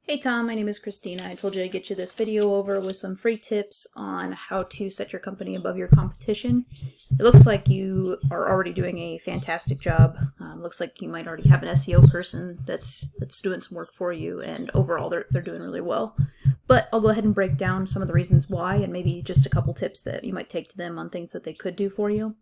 Hey Tom, my name is Christina. I told you I'd get you this video over with some free tips on how to set your company above your competition. It looks like you are already doing a fantastic job. Looks like you might already have an SEO person that's doing some work for you, and overall they're doing really well. But I'll go ahead and break down some of the reasons why, and maybe just a couple tips that you might take to them on things that they could do for you.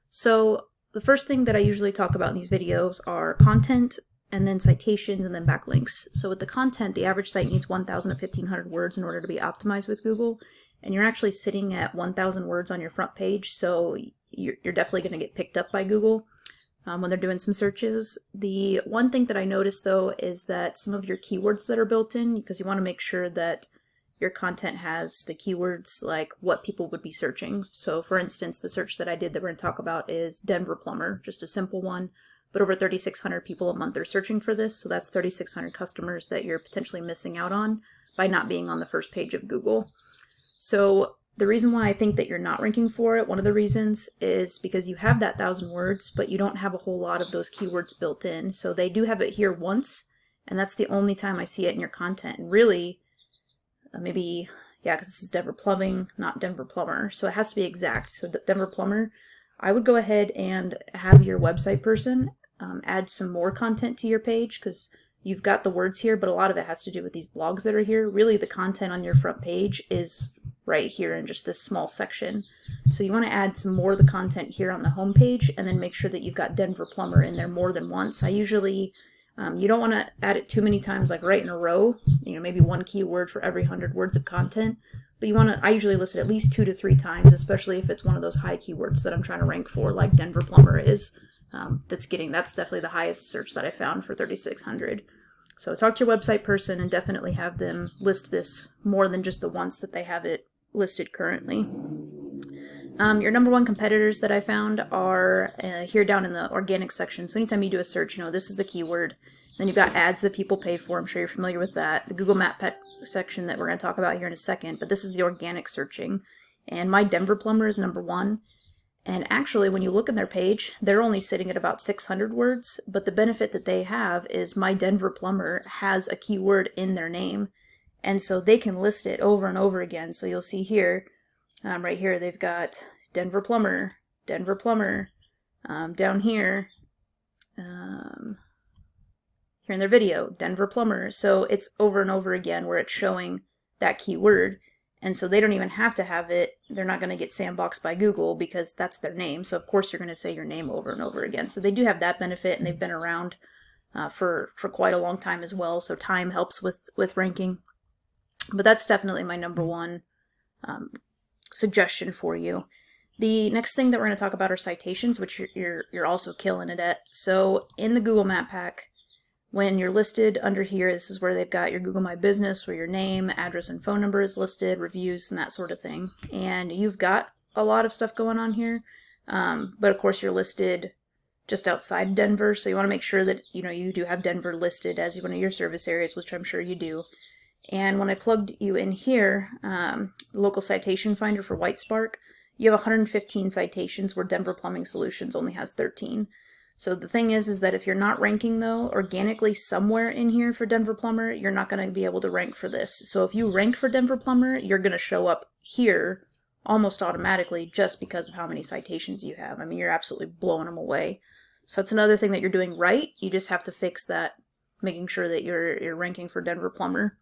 So the first thing that I usually talk about in these videos are content, and then citations, and then backlinks. So with the content, the average site needs 1,000 to 1,500 words in order to be optimized with Google, and you're actually sitting at 1,000 words on your front page, so you're definitely going to get picked up by Google when they're doing some searches. The one thing that I noticed though is that some of your keywords that are built in, because you want to make sure that your content has the keywords like what people would be searching. So for instance, the search that I did that we're going to talk about is Denver plumber, just a simple one. But over 3,600 people a month are searching for this, so that's 3,600 customers that you're potentially missing out on by not being on the first page of Google. So the reason why I think that you're not ranking for it, one of the reasons, is because you have that 1,000 words, but you don't have a whole lot of those keywords built in. So they do have it here once, and that's the only time I see it in your content. And really, maybe, yeah, because this is Denver plumbing, not Denver plumber, so it has to be exact. So Denver plumber, I would go ahead and have your website person add some more content to your page, because you've got the words here, but a lot of it has to do with these blogs that are here. Really, the content on your front page is right here in just this small section. So you want to add some more of the content here on the home page, and then make sure that you've got Denver plumber in there more than once. I usually, you don't want to add it too many times, like right in a row, maybe one keyword for every 100 words of content. But you want to, I usually list it at least 2 to 3 times, especially if it's one of those high keywords that I'm trying to rank for, like Denver plumber is. That's definitely the highest search that I found for 3,600. So talk to your website person and definitely have them list this more than just the once that they have it listed currently. Your number one competitors that I found are here down in the organic section. So anytime you do a search, this is the keyword. Then you've got ads that people pay for. I'm sure you're familiar with that. The Google Map Pet section that we're going to talk about here in a second. But this is the organic searching. And my Denver plumber is number one. And actually, when you look in their page, they're only sitting at about 600 words. But the benefit that they have is my Denver plumber has a keyword in their name. And so they can list it over and over again. So you'll see here, right here, they've got Denver plumber, down here, here in their video, Denver plumber. So it's over and over again where it's showing that keyword. And so they don't even have to have it. They're not going to get sandboxed by Google because that's their name. So of course you're going to say your name over and over again. So they do have that benefit, and they've been around for quite a long time as well. So time helps with ranking. But that's definitely my number one suggestion for you. The next thing that we're going to talk about are citations, which you're also killing it at. So in the Google Map Pack, when you're listed under here, this is where they've got your Google My Business, where your name, address, and phone number is listed, reviews, and that sort of thing. And you've got a lot of stuff going on here, but of course you're listed just outside Denver, so you want to make sure that you do have Denver listed as one of your service areas, which I'm sure you do. And when I plugged you in here, the local citation finder for Whitespark, you have 115 citations where Denver Plumbing Solutions only has 13. So the thing is that if you're not ranking, though, organically somewhere in here for Denver plumber, you're not going to be able to rank for this. So if you rank for Denver plumber, you're going to show up here almost automatically just because of how many citations you have. I mean, you're absolutely blowing them away. So that's another thing that you're doing right. You just have to fix that, making sure that you're ranking for Denver plumber.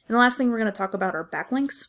And the last thing we're going to talk about are backlinks.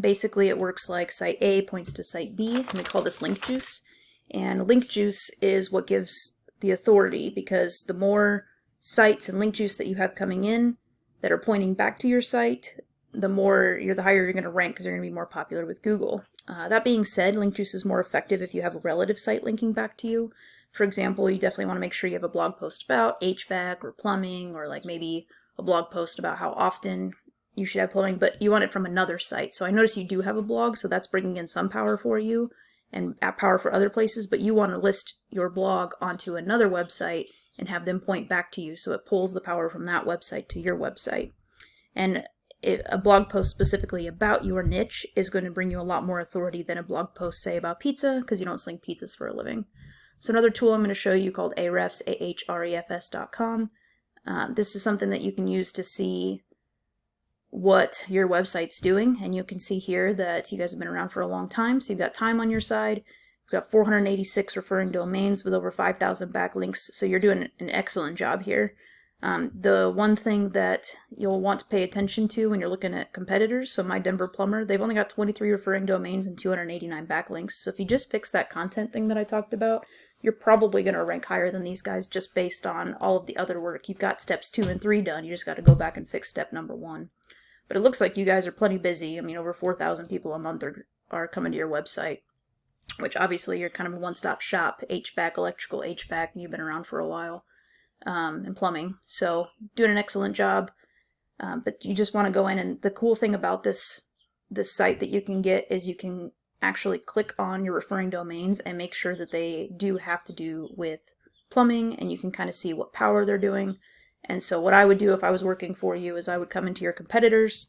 Basically, it works like site A points to site B, and we call this link juice. And link juice is what gives the authority, because the more sites and link juice that you have coming in that are pointing back to your site, the higher you're going to rank, because you're going to be more popular with Google. That being said, link juice is more effective if you have a relative site linking back to you. For example, you definitely want to make sure you have a blog post about HVAC or plumbing, or like maybe a blog post about how often you should have plumbing, but you want it from another site. So I notice you do have a blog, so that's bringing in some power for you and power for other places, but you want to list your blog onto another website and have them point back to you, so it pulls the power from that website to your website. And a blog post specifically about your niche is going to bring you a lot more authority than a blog post, say, about pizza, because you don't sling pizzas for a living. So another tool I'm going to show you called Ahrefs, ahrefs.com. This is something that you can use to see what your website's doing, and you can see here that you guys have been around for a long time, so you've got time on your side. You've got 486 referring domains with over 5,000 backlinks, so you're doing an excellent job here. The one thing that you'll want to pay attention to when you're looking at competitors, so My Denver Plumber, they've only got 23 referring domains and 289 backlinks, so if you just fix that content thing that I talked about, you're probably going to rank higher than these guys just based on all of the other work. You've got steps 2 and 3 done, you just got to go back and fix step number 1. But it looks like you guys are plenty busy. I mean, over 4,000 people a month are coming to your website, which obviously you're kind of a one-stop shop, HVAC, electrical, HVAC, and you've been around for a while, and plumbing. So doing an excellent job, but you just want to go in, and the cool thing about this site that you can get is you can actually click on your referring domains and make sure that they do have to do with plumbing, and you can kind of see what power they're doing. And so what I would do if I was working for you is I would come into your competitors,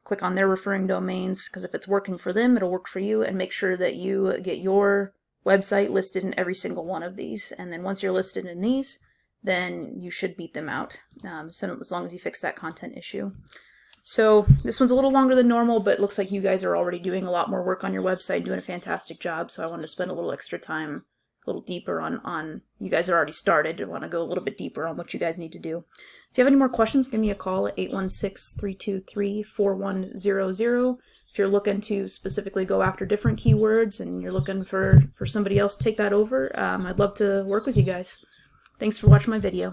click on their referring domains, because if it's working for them, it'll work for you, and make sure that you get your website listed in every single one of these. And then once you're listed in these, then you should beat them out, so as long as you fix that content issue. So this one's a little longer than normal, but it looks like you guys are already doing a lot more work on your website, doing a fantastic job, so I wanted to spend a little extra time, a little deeper on you guys are already started. I want to go a little bit deeper on what you guys need to do. If you have any more questions, give me a call at 816-323-4100. If you're looking to specifically go after different keywords and you're looking for somebody else to take that over, I'd love to work with you guys. Thanks for watching my video.